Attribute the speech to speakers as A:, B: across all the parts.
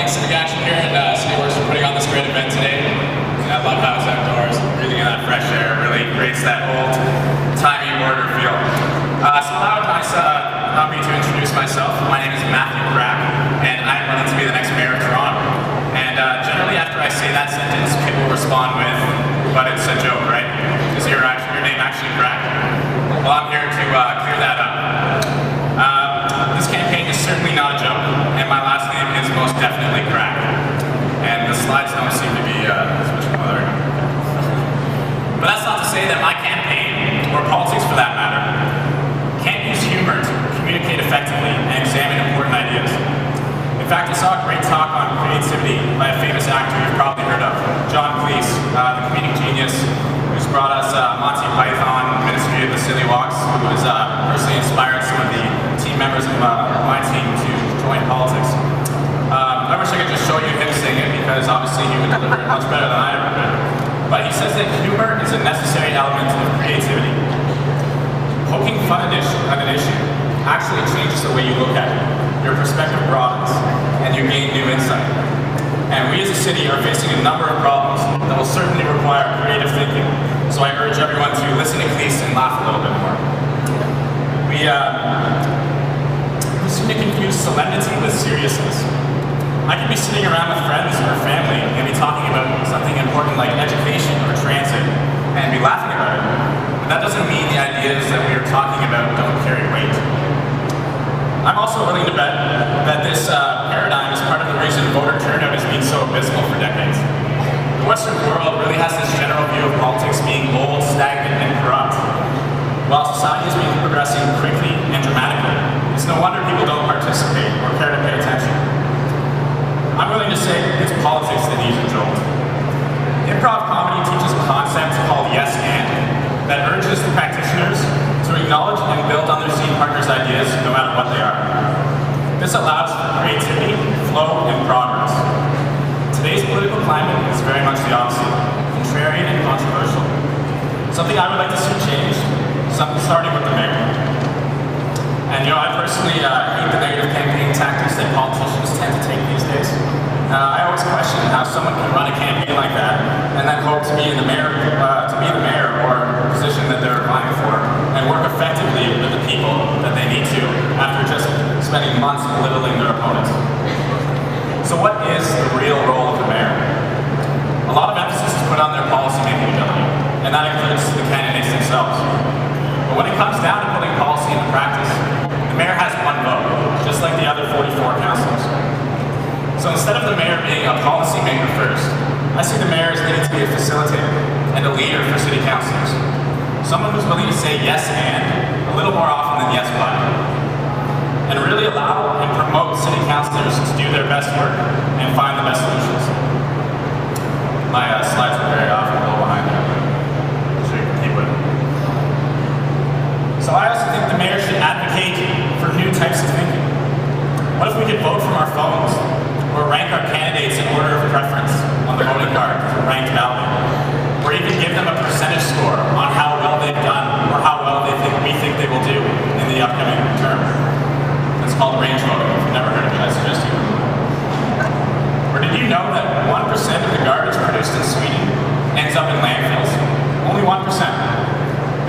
A: thanks to the guys here at Cityworks for putting on this great event today. And I love how it's outdoors, breathing in that fresh air really creates that old-timey border feel. So allow me to introduce myself. My name is Matthew Crack, and I'm running to be the next mayor of Toronto. And generally after I say that sentence, people respond with, but it's a joke, right? Is your name actually Crack? Well, I'm here to clear that up. This campaign is certainly not a joke, and my last name is most definitely Crack. And the slides don't seem to be as much fun. But that's not to say that my campaign, or politics for that matter, can't use humor to communicate effectively and examine important ideas. In fact, I saw a great talk on creativity by a famous actor you've probably heard of, John Cleese, the comedic genius who's brought us Monty Python, Ministry of the Silly Walks, who has personally inspired some of the team members of my team to join politics. I wish I could just show you him sing it, because obviously he would deliver it much better than I ever could. But he says that humor is a necessary element of creativity. Poking fun at an issue actually changes the way you look at it. Your perspective broadens, and you gain new insight. And we as a city are facing a number of problems that will certainly require creative thinking. So I urge everyone to listen to Cleese and laugh a little bit more. We seem to confuse solemnity with seriousness. I could be sitting around with friends or family and be talking about something important like education or transit and be laughing about it. But that doesn't mean the ideas that we are talking about don't carry weight. I'm also willing to bet that this paradigm is part of the reason voter turnout has been so abysmal for decades. The Western world really has this general view of politics being old, stagnant, and corrupt. While society has been progressing quickly and dramatically, it's no wonder people don't participate or care to pay attention. I'm willing to say it's politics that needs a jolt. Improv comedy teaches a concept called yes and that urges the practitioners to acknowledge and build on their scene partners' ideas no matter what they are. This allows for creativity, flow, and progress. Today's political climate is very much the opposite, contrarian and controversial. Something I would like to see change, something starting with the mayor. And I personally hate the negative campaign tactics that politicians tend to take these days. I always question how someone can run a campaign like that and then hope to be the mayor or position that they're applying for and work effectively with the people that they need to after just spending months belittling their opponents. So what is the real role of the mayor? A lot of emphasis is put on their policy-making ability, and that includes the candidates themselves. But when it comes down to putting policy into practice, the mayor has one vote, just like the other 44 councillors. So instead of the mayor being a policymaker first, I see the mayor as needing to be a facilitator and a leader for city councillors. Someone who's willing to say yes and a little more often than yes but. And really allow and promote city councillors to do their best work and find the best solutions. My slides are very often a little behind there, so you can keep with it. So I also think the mayor should advocate for new types of thinking. What if we could vote from our phones, or rank our candidates in order of preference on the voting card for ranked ballot, or even give them a percentage score on how well they've done or how well we think they will do in the upcoming term. It's called range voting. If you've never heard of it, I suggest you. Or did you know that 1% of the garbage produced in Sweden ends up in landfills? Only 1%.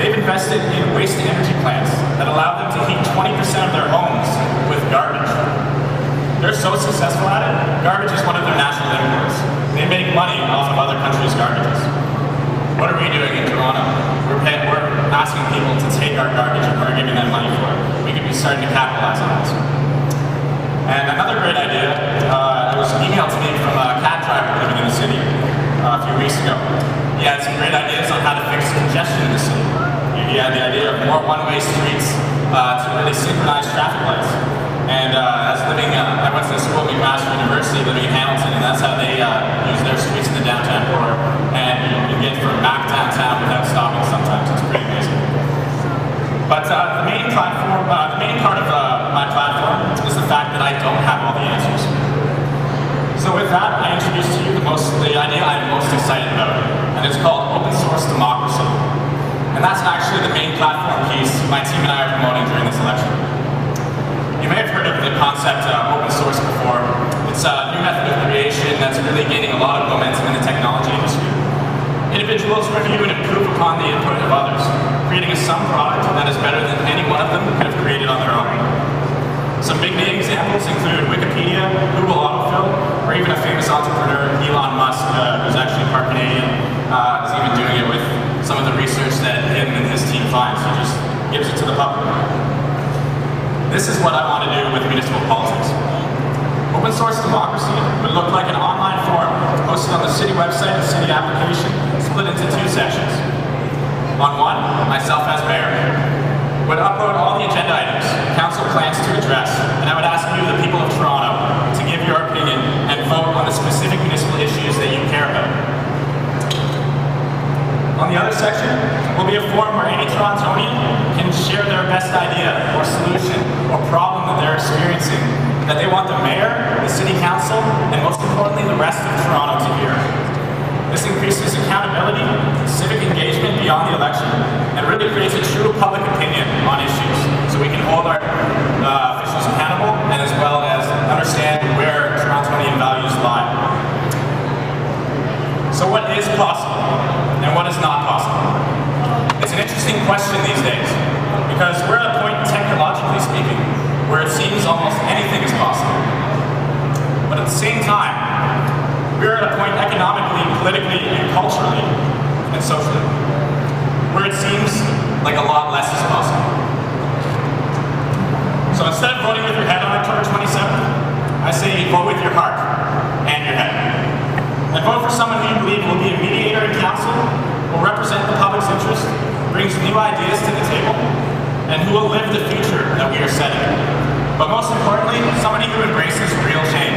A: They've invested in waste-to-energy plants that allow them to heat 20% of their homes with garbage. They're so successful at it, garbage is one of their national imports. They make money off of other countries' garbages. What are we doing in Toronto? We're asking people to take our garbage and we're giving them money for it. We could be starting to capitalize on this. And another great idea, it was emailed to me from a cab driver living in the city a few weeks ago. He had some great ideas on how to fix congestion in the city. He had the idea of more one-way streets to really synchronize traffic lights. And I went to school at McMaster University living in Hamilton, and that's how they use their streets in the downtown core. And you can get from back downtown without stopping sometimes. It's pretty amazing. But the main part of my platform is the fact that I don't have all the answers. So with that, I introduce to you the idea I'm most excited about, and it's called open source democracy. And that's actually the main platform piece my team and I are promoting during this election. You may have heard of the concept open source before. It's a new method of that's really gaining a lot of momentum in the technology industry. Individuals review and improve upon the input of others, creating a sum product that is better than any one of them could have created on their own. Some big name examples include Wikipedia, Google Autofill, or even a famous entrepreneur, Elon Musk, who's actually part Canadian, is even doing it with some of the research that him and his team finds. He just gives it to the public. This is what I want to do with municipal politics. Open source democracy would look like an online forum hosted on the city website and city application, split into two sections. On one, myself as mayor would upload all the agenda items council plans to address, and I would ask you, the people of Toronto, to give your opinion and vote on the specific municipal issues that you care about. On the other section will be a forum where any Torontonian can share their best idea or solution or problem that they're experiencing that they want the mayor, the city council, and most importantly, the rest of Toronto to hear. This increases accountability, civic engagement beyond the election, and really creates a true public opinion on issues, so we can hold our officials accountable and as well as understand where Torontonian values lie. So what is possible and what is not possible? It's an interesting question these days, because we're at a point, technologically speaking, where it seems almost anything is possible. But at the same time, we're at a point economically, politically, and culturally, and socially, where it seems like a lot less is possible. So instead of voting with your head on October 27th, I say vote with your heart and your head. And vote for someone who you believe will be a mediator in council, will represent the public's interest, brings new ideas to the table, and who will live the future that we are setting. But most importantly, somebody who embraces real change.